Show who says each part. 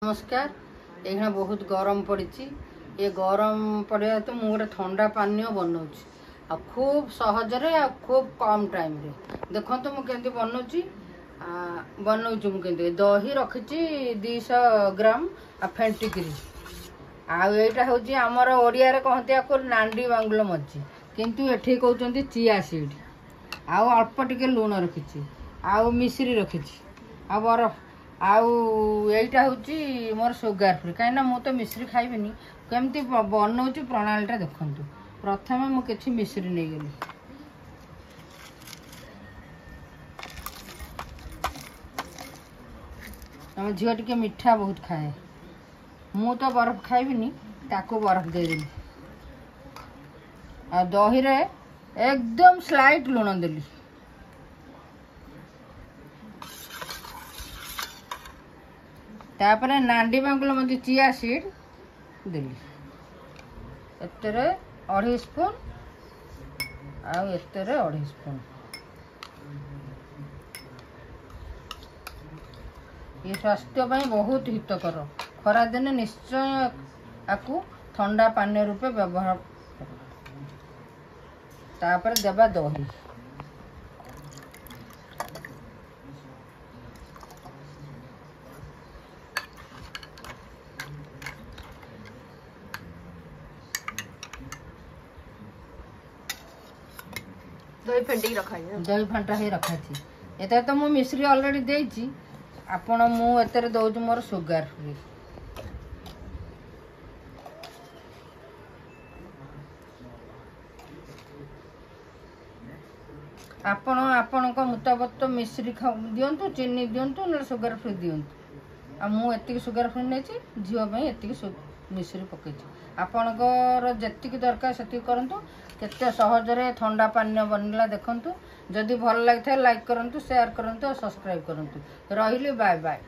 Speaker 1: नमस्कार। यहाँ बहुत गरम पड़ी। ये गरम पड़े तो मुझे ठंडा पानी बनाऊँगी आ खूब सहजरे आ खूब कम टाइम रे देखो तो मुझे बनाऊँगी मुझे दही रखी 200 ग्राम आ फेंटिकी आईटा हूँ आमर ओडिया कहते या नांडी बांगुल मज्जी किंतु एठी कहते चिया सीड आउ अल्प टिके लुण रखी आउ मिश्री रखी आ बरफ आईटा हूँ मोर सुगार फ्री कहीं मु तो मिश्री खाइबी केमती बनाऊँ प्रणालीटा देखु। प्रथम मुझे मिश्री नहीं गली आम झील टे मीठा बहुत खाए मु तो बरफ खाइबी ताको बरफ देदेली आ दही रे एकदम स्लाइट लुण देली तापर नांडी बांगुल मध्य चिया सीड देली एतरे 2.5 स्पून आउ एतरे 2.5 स्पून ये स्वास्थ्य बहुत हितकर खरा दिन निश्चय आपको ठंडा पानी रूपे व्यवहार तापर देबा दही
Speaker 2: दही फेंटी रखा है
Speaker 1: दही फांटा ही रखा थी एते तो मु मिश्री ऑलरेडी देइची आपण मु एतरे दउछु मोर सुगार फ्री आपण को मुताबिक तो मिश्री दियंतु चीनी दियंतु न सुगार फ्री दियंतु आ मु एतिक सुगार फ्री नेची झियो पई एतिक मिश्री पकेची आपणकर जेतिक दरकार सेतिक करंतु केते सहजरे ठंडा पानी बनला देखंतु जदि भल लागिथा लाइक करंतु शेयर करंतु सब्सक्राइब करंतु रहिली बाय बाय।